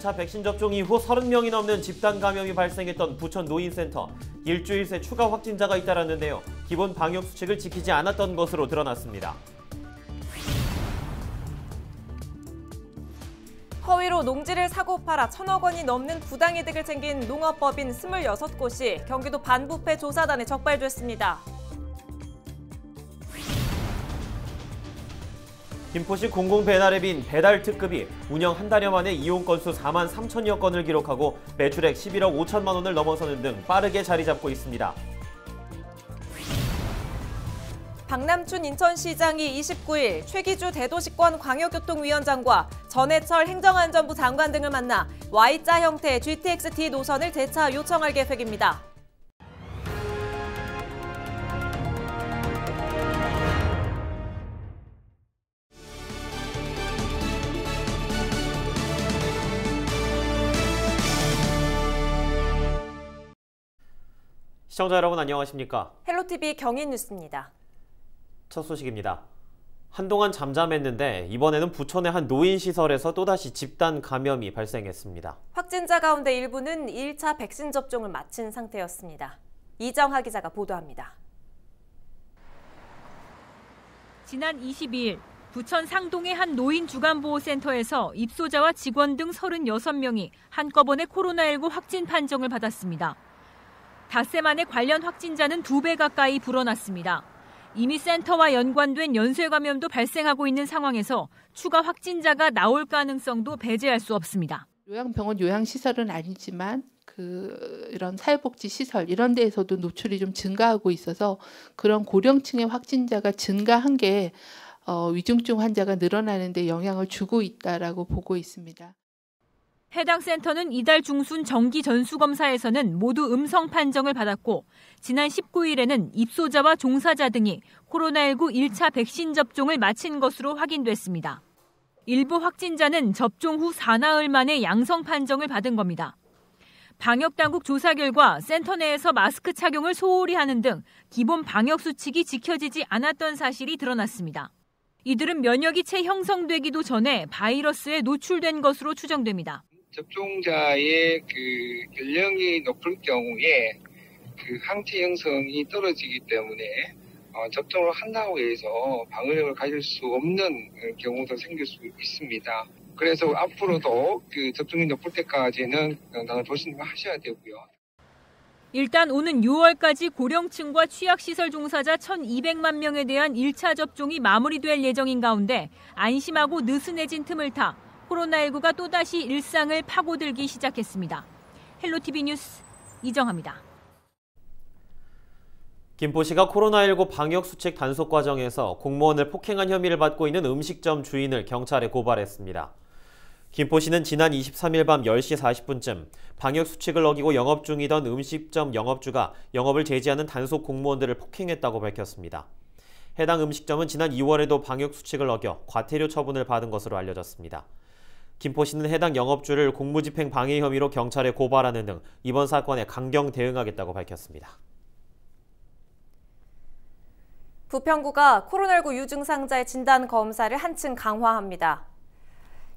1차 백신 접종 이후 30명이 넘는 집단 감염이 발생했던 부천 노인센터. 일주일 새 추가 확진자가 잇따랐는데요. 기본 방역 수칙을 지키지 않았던 것으로 드러났습니다. 허위로 농지를 사고 팔아 1,000억 원이 넘는 부당이득을 챙긴 농업법인 26곳이 경기도 반부패 조사단에 적발됐습니다. 김포시 공공배달앱인 배달특급이 운영 한 달여 만에 이용 건수 4만 3천여 건을 기록하고 매출액 11억 5천만 원을 넘어서는 등 빠르게 자리 잡고 있습니다. 박남춘 인천시장이 29일 최기주 대도시권 광역교통위원장과 전해철 행정안전부 장관 등을 만나 Y자 형태의 GTX-D 노선을 재차 요청할 계획입니다. 시청자 여러분 안녕하십니까? 헬로티비 경인뉴스입니다. 첫 소식입니다. 한동안 잠잠했는데 이번에는 부천의 한 노인시설에서 또다시 집단 감염이 발생했습니다. 확진자 가운데 일부는 1차 백신 접종을 마친 상태였습니다. 이정하 기자가 보도합니다. 지난 22일 부천 상동의 한 노인 주간보호센터에서 입소자와 직원 등 36명이 한꺼번에 코로나19 확진 판정을 받았습니다. 닷새 만에 관련 확진자는 2배 가까이 불어났습니다. 이미 센터와 연관된 연쇄 감염도 발생하고 있는 상황에서 추가 확진자가 나올 가능성도 배제할 수 없습니다. 요양병원 요양시설은 아니지만 이런 사회복지시설 이런 데에서도 노출이 좀 증가하고 있어서 그런 고령층의 확진자가 증가한 게 위중증 환자가 늘어나는 데 영향을 주고 있다라고 보고 있습니다. 해당 센터는 이달 중순 정기 전수검사에서는 모두 음성 판정을 받았고 지난 19일에는 입소자와 종사자 등이 코로나19 1차 백신 접종을 마친 것으로 확인됐습니다. 일부 확진자는 접종 후 사나흘 만에 양성 판정을 받은 겁니다. 방역당국 조사 결과 센터 내에서 마스크 착용을 소홀히 하는 등 기본 방역 수칙이 지켜지지 않았던 사실이 드러났습니다. 이들은 면역이 채 형성되기도 전에 바이러스에 노출된 것으로 추정됩니다. 접종자의 연령이 높을 경우에 항체 형성이 떨어지기 때문에 접종을 한다고 해서 방어력을 가질 수 없는 경우도 생길 수 있습니다. 그래서 앞으로도 접종이 높을 때까지는 당연히 조심하셔야 되고요. 일단 오는 6월까지 고령층과 취약시설 종사자 1,200만 명에 대한 1차 접종이 마무리될 예정인 가운데 안심하고 느슨해진 틈을 타 코로나19가 또다시 일상을 파고들기 시작했습니다. 헬로티비 뉴스 이정하입니다. 김포시가 코로나19 방역수칙 단속 과정에서 공무원을 폭행한 혐의를 받고 있는 음식점 주인을 경찰에 고발했습니다. 김포시는 지난 23일 밤 10시 40분쯤 방역수칙을 어기고 영업 중이던 음식점 영업주가 영업을 제지하는 단속 공무원들을 폭행했다고 밝혔습니다. 해당 음식점은 지난 2월에도 방역수칙을 어겨 과태료 처분을 받은 것으로 알려졌습니다. 김포시는 해당 영업주를 공무집행 방해 혐의로 경찰에 고발하는 등 이번 사건에 강경 대응하겠다고 밝혔습니다. 부평구가 코로나19 유증상자의 진단 검사를 한층 강화합니다.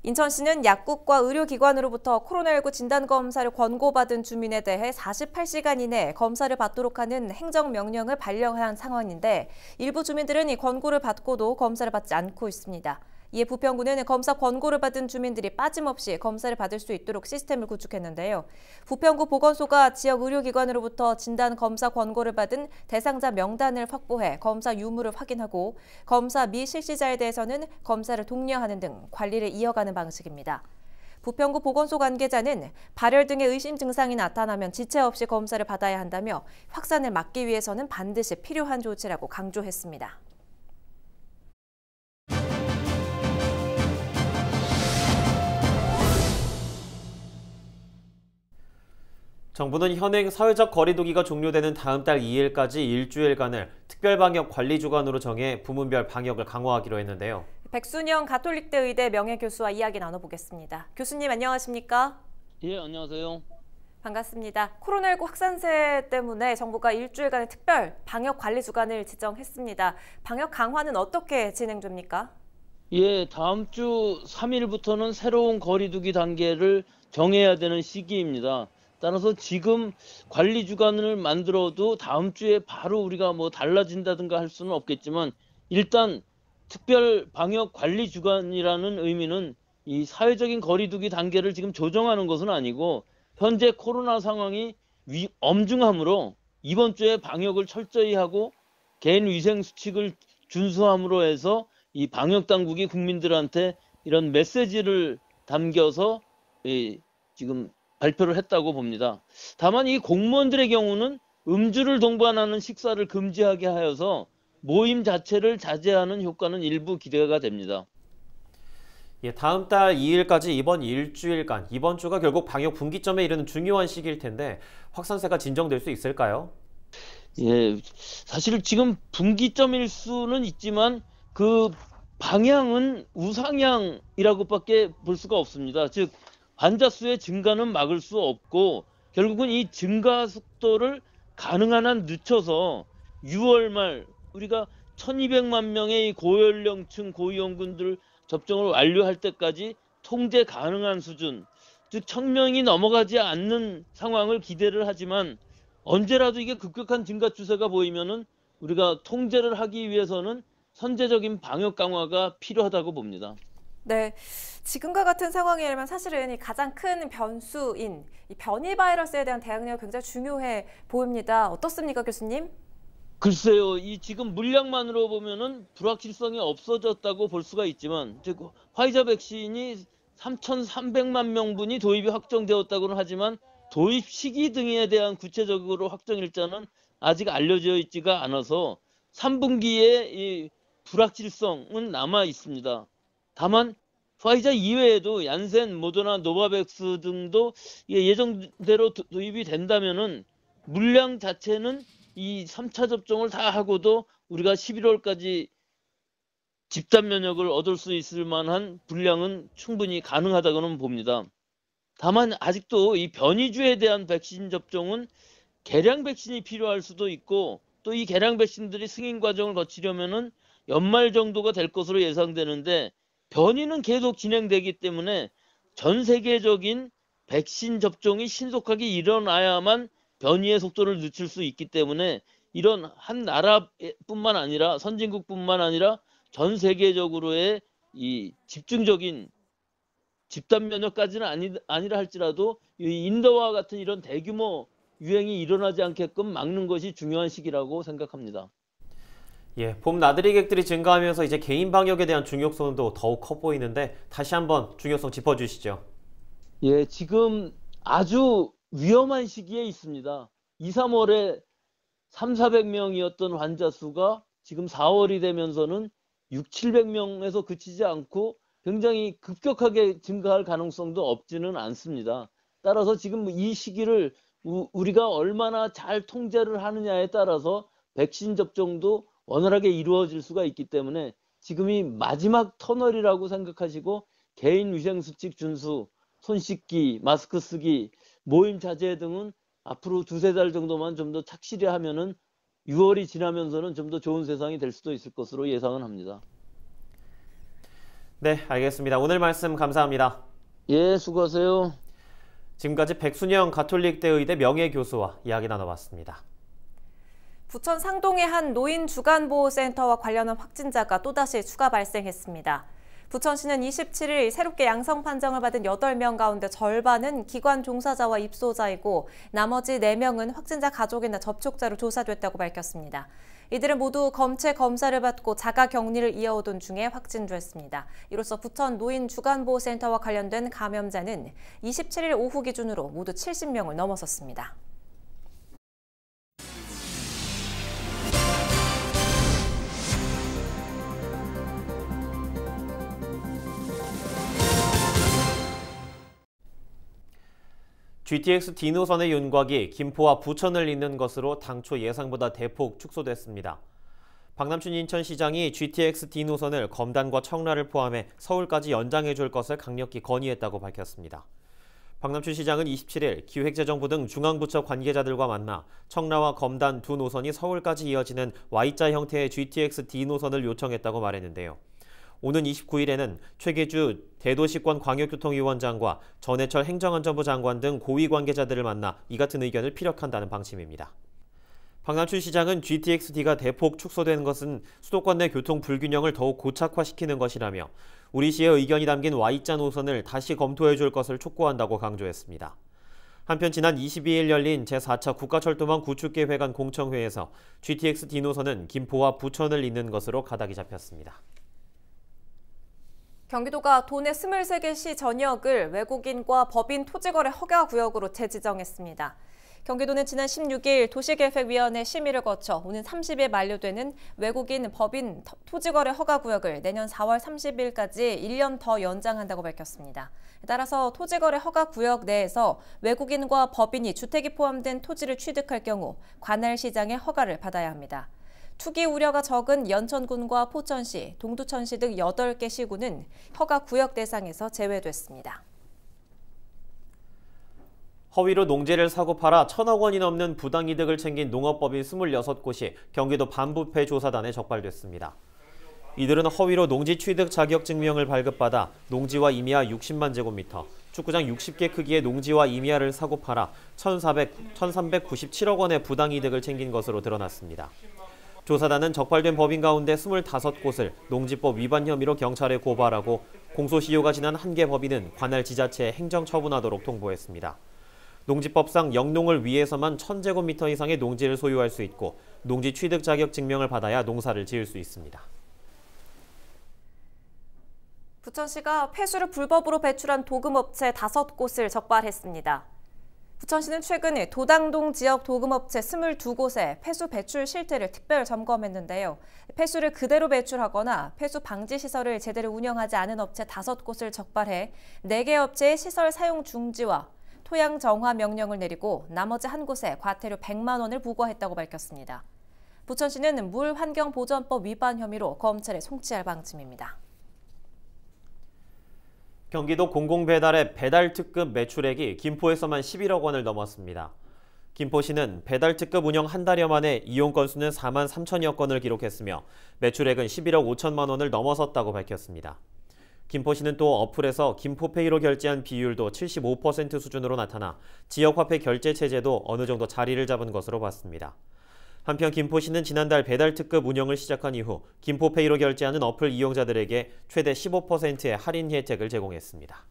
인천시는 약국과 의료기관으로부터 코로나19 진단검사를 권고받은 주민에 대해 48시간 이내 검사를 받도록 하는 행정명령을 발령한 상황인데 일부 주민들은 이 권고를 받고도 검사를 받지 않고 있습니다. 이에 부평구는 검사 권고를 받은 주민들이 빠짐없이 검사를 받을 수 있도록 시스템을 구축했는데요. 부평구 보건소가 지역 의료기관으로부터 진단 검사 권고를 받은 대상자 명단을 확보해 검사 유무를 확인하고 검사 미실시자에 대해서는 검사를 독려하는 등 관리를 이어가는 방식입니다. 부평구 보건소 관계자는 발열 등의 의심 증상이 나타나면 지체 없이 검사를 받아야 한다며 확산을 막기 위해서는 반드시 필요한 조치라고 강조했습니다. 정부는 현행 사회적 거리 두기가 종료되는 다음 달 2일까지 일주일간을 특별방역관리주간으로 정해 부문별 방역을 강화하기로 했는데요. 백순영 가톨릭대 의대 명예교수와 이야기 나눠보겠습니다. 교수님 안녕하십니까? 예, 안녕하세요. 반갑습니다. 코로나19 확산세 때문에 정부가 일주일간의 특별 방역관리주간을 지정했습니다. 방역 강화는 어떻게 진행됩니까? 예, 다음 주 3일부터는 새로운 거리두기 단계를 정해야 되는 시기입니다. 따라서 지금 관리 주간을 만들어도 다음 주에 바로 우리가 뭐 달라진다든가 할 수는 없겠지만 일단 특별 방역 관리 주간이라는 의미는 이 사회적인 거리두기 단계를 지금 조정하는 것은 아니고 현재 코로나 상황이 엄중함으로 이번 주에 방역을 철저히 하고 개인 위생 수칙을 준수함으로 해서 이 방역 당국이 국민들한테 이런 메시지를 담겨서 지금 발표를 했다고 봅니다. 다만 이 공무원들의 경우는 음주를 동반하는 식사를 금지하게 하여서 모임 자체를 자제하는 효과는 일부 기대가 됩니다. 예, 다음 달 2일까지 이번 일주일간, 이번 주가 결국 방역 분기점에 이르는 중요한 시기일 텐데 확산세가 진정될 수 있을까요? 예, 사실 지금 분기점일 수는 있지만 그 방향은 우상향이라고밖에 볼 수가 없습니다. 즉 환자 수의 증가는 막을 수 없고 결국은 이 증가 속도를 가능한 한 늦춰서 6월 말 우리가 1200만 명의 고연령층 고위험군들 접종을 완료할 때까지 통제 가능한 수준, 즉 1000명이 넘어가지 않는 상황을 기대를 하지만 언제라도 이게 급격한 증가 추세가 보이면은 우리가 통제를 하기 위해서는 선제적인 방역 강화가 필요하다고 봅니다. 네, 지금과 같은 상황이라면 사실은 이 가장 큰 변수인 이 변이 바이러스에 대한 대응력이 굉장히 중요해 보입니다. 어떻습니까, 교수님? 글쎄요, 이 지금 물량만으로 보면은 불확실성이 없어졌다고 볼 수가 있지만, 즉 화이자 백신이 3,300만 명분이 도입이 확정되었다고는 하지만 도입 시기 등에 대한 구체적으로 확정 일자는 아직 알려져 있지가 않아서 3분기에 이 불확실성은 남아 있습니다. 다만 화이자 이외에도 얀센, 모더나, 노바백스 등도 예정대로 도입이 된다면은 물량 자체는 이 3차 접종을 다 하고도 우리가 11월까지 집단 면역을 얻을 수 있을 만한 분량은 충분히 가능하다고는 봅니다. 다만 아직도 이 변이주에 대한 백신 접종은 개량 백신이 필요할 수도 있고 또 이 개량 백신들이 승인 과정을 거치려면은 연말 정도가 될 것으로 예상되는데 변이는 계속 진행되기 때문에 전 세계적인 백신 접종이 신속하게 일어나야만 변이의 속도를 늦출 수 있기 때문에 이런 한 나라뿐만 아니라 선진국뿐만 아니라 전 세계적으로의 이 집중적인 집단 면역까지는 아니라 할지라도 이 인도와 같은 이런 대규모 유행이 일어나지 않게끔 막는 것이 중요한 시기라고 생각합니다. 예, 봄 나들이 객들이 증가하면서 이제 개인 방역에 대한 중요성도 더욱 커 보이는데 다시 한번 중요성 짚어주시죠. 예, 지금 아주 위험한 시기에 있습니다. 2, 3월에 300~400명이었던 환자 수가 지금 4월이 되면서는 600~700명에서 그치지 않고 굉장히 급격하게 증가할 가능성도 없지는 않습니다. 따라서 지금 이 시기를 우리가 얼마나 잘 통제를 하느냐에 따라서 백신 접종도 원활하게 이루어질 수가 있기 때문에 지금이 마지막 터널이라고 생각하시고 개인 위생수칙 준수, 손 씻기, 마스크 쓰기, 모임 자제 등은 앞으로 2~3달 정도만 좀 더 착실히 하면은 6월이 지나면서는 좀 더 좋은 세상이 될 수도 있을 것으로 예상은 합니다. 네, 알겠습니다. 오늘 말씀 감사합니다. 예, 수고하세요. 지금까지 백순영 가톨릭대 의대 명예교수와 이야기 나눠봤습니다. 부천 상동의 한 노인 주간보호센터와 관련한 확진자가 또다시 추가 발생했습니다. 부천시는 27일 새롭게 양성 판정을 받은 8명 가운데 절반은 기관 종사자와 입소자이고 나머지 4명은 확진자 가족이나 접촉자로 조사됐다고 밝혔습니다. 이들은 모두 검체 검사를 받고 자가 격리를 이어오던 중에 확진됐습니다. 이로써 부천 노인 주간보호센터와 관련된 감염자는 27일 오후 기준으로 모두 70명을 넘어섰습니다. GTX D 노선의 윤곽이 김포와 부천을 잇는 것으로 당초 예상보다 대폭 축소됐습니다. 박남춘 인천시장이 GTX D 노선을 검단과 청라를 포함해 서울까지 연장해줄 것을 강력히 건의했다고 밝혔습니다. 박남춘 시장은 27일 기획재정부 등 중앙부처 관계자들과 만나 청라와 검단 두 노선이 서울까지 이어지는 Y자 형태의 GTX D 노선을 요청했다고 말했는데요. 오는 29일에는 최계주 대도시권 광역교통위원장과 전해철 행정안전부 장관 등 고위 관계자들을 만나 이 같은 의견을 피력한다는 방침입니다. 박남춘 시장은 GTX-D가 대폭 축소되는 것은 수도권 내 교통 불균형을 더욱 고착화시키는 것이라며 우리 시의 의견이 담긴 Y자 노선을 다시 검토해 줄 것을 촉구한다고 강조했습니다. 한편 지난 22일 열린 제4차 국가철도망 구축계획안 공청회에서 GTX-D 노선은 김포와 부천을 잇는 것으로 가닥이 잡혔습니다. 경기도가 도내 23개 시 전역을 외국인과 법인 토지거래 허가구역으로 재지정했습니다. 경기도는 지난 16일 도시계획위원회 심의를 거쳐 오는 30일 만료되는 외국인 법인 토지거래 허가구역을 내년 4월 30일까지 1년 더 연장한다고 밝혔습니다. 따라서 토지거래 허가구역 내에서 외국인과 법인이 주택이 포함된 토지를 취득할 경우 관할 시장의 허가를 받아야 합니다. 투기 우려가 적은 연천군과 포천시, 동두천시 등 8개 시군은 허가구역 대상에서 제외됐습니다. 허위로 농지를 사고 팔아 1,000억 원이 넘는 부당이득을 챙긴 농업법인 26곳이 경기도 반부패 조사단에 적발됐습니다. 이들은 허위로 농지 취득 자격증명을 발급받아 농지와 임야 60만 제곱미터, 축구장 60개 크기의 농지와 임야를 사고 팔아 1,397억 원의 부당이득을 챙긴 것으로 드러났습니다. 조사단은 적발된 법인 가운데 25곳을 농지법 위반 혐의로 경찰에 고발하고 공소시효가 지난 1개 법인은 관할 지자체에 행정처분하도록 통보했습니다. 농지법상 영농을 위해서만 1,000제곱미터 이상의 농지를 소유할 수 있고 농지 취득 자격 증명을 받아야 농사를 지을 수 있습니다. 부천시가 폐수를 불법으로 배출한 도금업체 5곳을 적발했습니다. 부천시는 최근 도당동 지역 도금업체 22곳의 폐수 배출 실태를 특별 점검했는데요. 폐수를 그대로 배출하거나 폐수 방지 시설을 제대로 운영하지 않은 업체 5곳을 적발해 4개 업체의 시설 사용 중지와 토양 정화 명령을 내리고 나머지 한 곳에 과태료 100만 원을 부과했다고 밝혔습니다. 부천시는 물환경보전법 위반 혐의로 검찰에 송치할 방침입니다. 경기도 공공배달의 배달특급 매출액이 김포에서만 11억 원을 넘었습니다. 김포시는 배달특급 운영 한 달여 만에 이용 건수는 4만 3천여 건을 기록했으며 매출액은 11억 5천만 원을 넘어섰다고 밝혔습니다. 김포시는 또 어플에서 김포페이로 결제한 비율도 75% 수준으로 나타나 지역화폐 결제 체제도 어느 정도 자리를 잡은 것으로 봤습니다. 한편 김포시는 지난달 배달특급 운영을 시작한 이후 김포페이로 결제하는 어플 이용자들에게 최대 15%의 할인 혜택을 제공했습니다.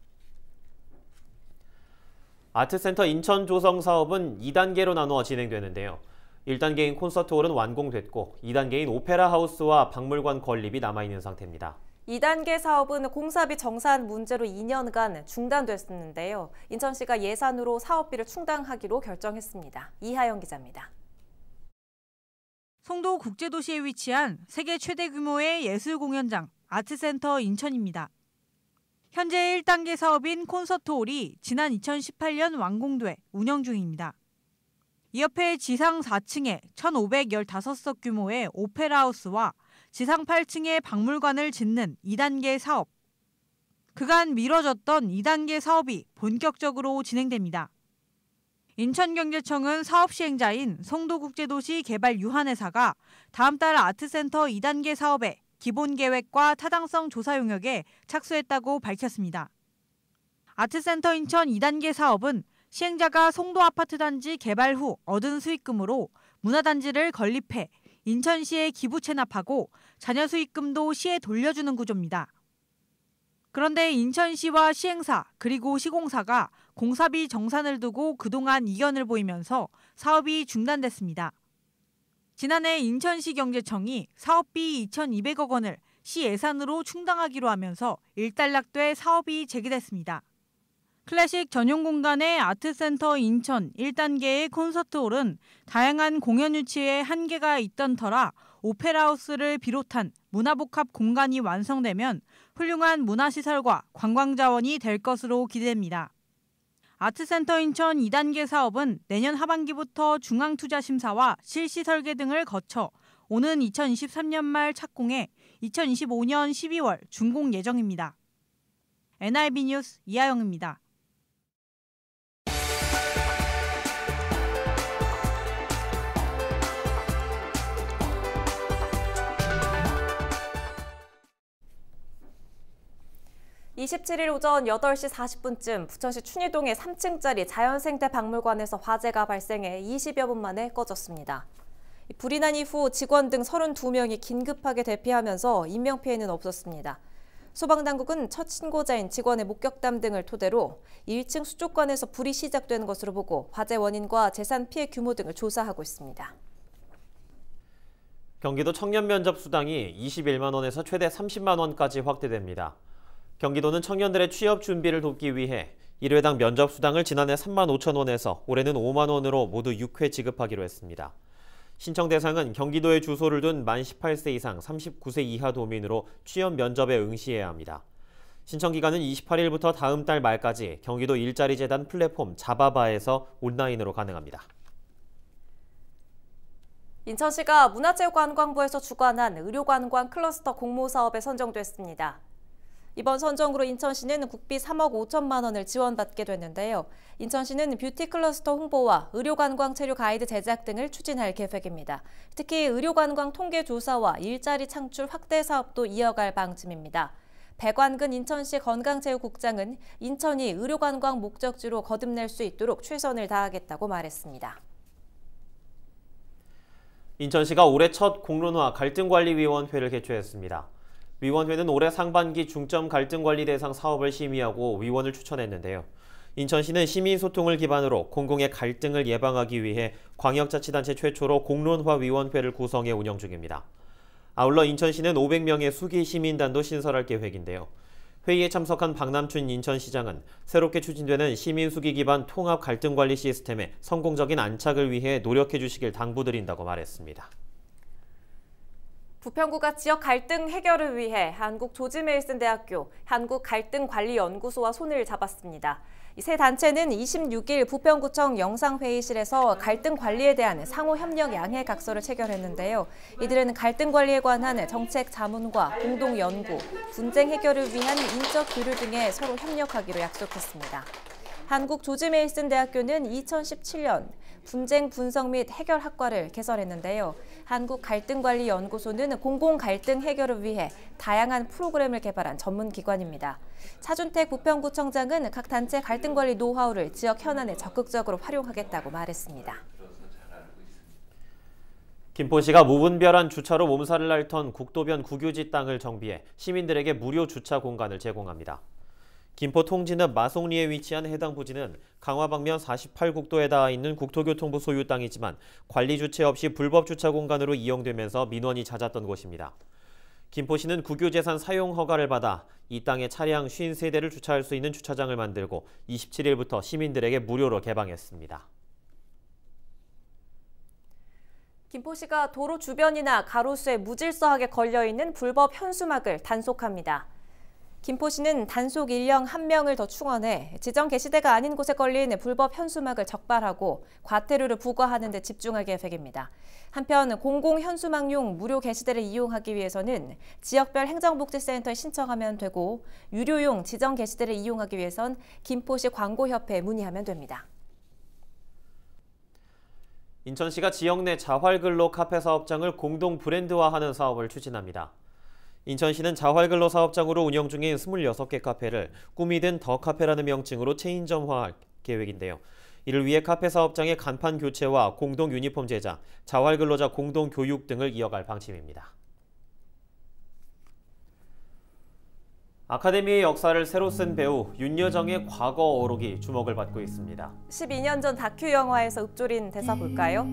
아트센터 인천 조성 사업은 2단계로 나누어 진행되는데요. 1단계인 콘서트홀은 완공됐고 2단계인 오페라 하우스와 박물관 건립이 남아있는 상태입니다. 2단계 사업은 공사비 정산 문제로 2년간 중단됐었는데요. 인천시가 예산으로 사업비를 충당하기로 결정했습니다. 이하영 기자입니다. 송도 국제도시에 위치한 세계 최대 규모의 예술 공연장 아트센터 인천입니다. 현재 1단계 사업인 콘서트홀이 지난 2018년 완공돼 운영 중입니다. 이 옆에 지상 4층에 1,515석 규모의 오페라 하우스와 지상 8층에 박물관을 짓는 2단계 사업. 그간 미뤄졌던 2단계 사업이 본격적으로 진행됩니다. 인천경제청은 사업 시행자인 송도국제도시 개발유한회사가 다음 달 아트센터 2단계 사업의 기본계획과 타당성 조사 용역에 착수했다고 밝혔습니다. 아트센터 인천 2단계 사업은 시행자가 송도 아파트 단지 개발 후 얻은 수익금으로 문화단지를 건립해 인천시에 기부 체납하고 자녀 수익금도 시에 돌려주는 구조입니다. 그런데 인천시와 시행사 그리고 시공사가 공사비 정산을 두고 그동안 이견을 보이면서 사업이 중단됐습니다. 지난해 인천시 경제청이 사업비 2,200억 원을 시 예산으로 충당하기로 하면서 일단락돼 사업이 재개됐습니다. 클래식 전용 공간의 아트센터 인천 1단계의 콘서트홀은 다양한 공연 유치에 한계가 있던 터라 오페라하우스를 비롯한 문화복합 공간이 완성되면 훌륭한 문화시설과 관광자원이 될 것으로 기대됩니다. 아트센터 인천 2단계 사업은 내년 하반기부터 중앙투자심사와 실시 설계 등을 거쳐 오는 2023년 말 착공해 2025년 12월 준공 예정입니다. NIB 뉴스 이하영입니다. 27일 오전 8시 40분쯤 부천시 춘희동의 3층짜리 자연생태박물관에서 화재가 발생해 20여 분 만에 꺼졌습니다. 불이 난 이후 직원 등 32명이 긴급하게 대피하면서 인명피해는 없었습니다. 소방당국은 첫 신고자인 직원의 목격담 등을 토대로 1층 수족관에서 불이 시작된 것으로 보고 화재 원인과 재산 피해 규모 등을 조사하고 있습니다. 경기도 청년 면접 수당이 21만 원에서 최대 30만 원까지 확대됩니다. 경기도는 청년들의 취업 준비를 돕기 위해 1회당 면접 수당을 지난해 3만 5천 원에서 올해는 5만 원으로 모두 6회 지급하기로 했습니다. 신청 대상은 경기도에 주소를 둔 만 18세 이상 39세 이하 도민으로 취업 면접에 응시해야 합니다. 신청 기간은 28일부터 다음 달 말까지 경기도 일자리 재단 플랫폼 자바바에서 온라인으로 가능합니다. 인천시가 문화체육관광부에서 주관한 의료관광 클러스터 공모사업에 선정됐습니다. 이번 선정으로 인천시는 국비 3억 5천만 원을 지원받게 됐는데요. 인천시는 뷰티 클러스터 홍보와 의료관광 체류 가이드 제작 등을 추진할 계획입니다. 특히 의료관광 통계조사와 일자리 창출 확대 사업도 이어갈 방침입니다. 백완근 인천시 건강체육국장은 인천이 의료관광 목적지로 거듭날 수 있도록 최선을 다하겠다고 말했습니다. 인천시가 올해 첫 공론화 갈등관리위원회를 개최했습니다. 위원회는 올해 상반기 중점 갈등관리 대상 사업을 심의하고 위원을 추천했는데요. 인천시는 시민소통을 기반으로 공공의 갈등을 예방하기 위해 광역자치단체 최초로 공론화위원회를 구성해 운영 중입니다. 아울러 인천시는 500명의 수기시민단도 신설할 계획인데요. 회의에 참석한 박남춘 인천시장은 새롭게 추진되는 시민수기 기반 통합 갈등관리 시스템의 성공적인 안착을 위해 노력해 주시길 당부드린다고 말했습니다. 부평구가 지역 갈등 해결을 위해 한국조지메이슨대학교 한국갈등관리연구소와 손을 잡았습니다. 이 세 단체는 26일 부평구청 영상회의실에서 갈등 관리에 대한 상호 협력 양해 각서를 체결했는데요. 이들은 갈등 관리에 관한 정책 자문과 공동 연구, 분쟁 해결을 위한 인적 교류 등에 서로 협력하기로 약속했습니다. 한국조지메이슨대학교는 2017년 분쟁 분석 및 해결 학과를 개설했는데요. 한국갈등관리연구소는 공공갈등 해결을 위해 다양한 프로그램을 개발한 전문기관입니다. 차준택 부평구청장은 각 단체 갈등관리 노하우를 지역 현안에 적극적으로 활용하겠다고 말했습니다. 김포시가 무분별한 주차로 몸살을 앓던 국도변 국유지 땅을 정비해 시민들에게 무료 주차 공간을 제공합니다. 김포 통진읍 마송리에 위치한 해당 부지는 강화 방면 48국도에 닿아 있는 국토교통부 소유 땅이지만 관리 주체 없이 불법 주차 공간으로 이용되면서 민원이 잦았던 곳입니다. 김포시는 국유재산 사용 허가를 받아 이 땅에 차량 53대를 주차할 수 있는 주차장을 만들고 27일부터 시민들에게 무료로 개방했습니다. 김포시가 도로 주변이나 가로수에 무질서하게 걸려있는 불법 현수막을 단속합니다. 김포시는 단속 인력 1명을 더 충원해 지정 게시대가 아닌 곳에 걸린 불법 현수막을 적발하고 과태료를 부과하는 데 집중할 계획입니다. 한편 공공현수막용 무료 게시대를 이용하기 위해서는 지역별 행정복지센터에 신청하면 되고 유료용 지정 게시대를 이용하기 위해선 김포시 광고협회에 문의하면 됩니다. 인천시가 지역 내 자활근로 카페 사업장을 공동 브랜드화하는 사업을 추진합니다. 인천시는 자활근로 사업장으로 운영 중인 26개 카페를 꿈이 든 더 카페라는 명칭으로 체인점화할 계획인데요. 이를 위해 카페 사업장의 간판 교체와 공동 유니폼 제작, 자활근로자 공동 교육 등을 이어갈 방침입니다. 아카데미의 역사를 새로 쓴 배우 윤여정의 과거 어록이 주목을 받고 있습니다. 12년 전 다큐 영화에서 읊조린 대사 볼까요?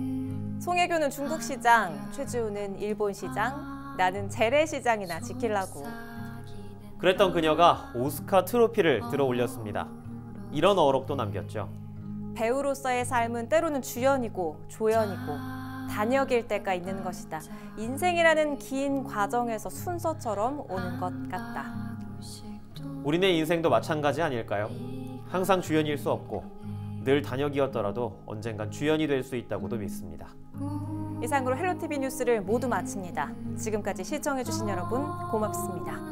송혜교는 중국 시장, 최지우는 일본 시장, 나는 재래시장이나 지키려고. 그랬던 그녀가 오스카 트로피를 들어올렸습니다. 이런 어록도 남겼죠. 배우로서의 삶은 때로는 주연이고 조연이고 단역일 때가 있는 것이다. 인생이라는 긴 과정에서 순서처럼 오는 것 같다. 우리네 인생도 마찬가지 아닐까요? 항상 주연일 수 없고 늘 단역이었더라도 언젠간 주연이 될 수 있다고도 믿습니다. 이상으로 헬로티비 뉴스를 모두 마칩니다. 지금까지 시청해주신 여러분 고맙습니다.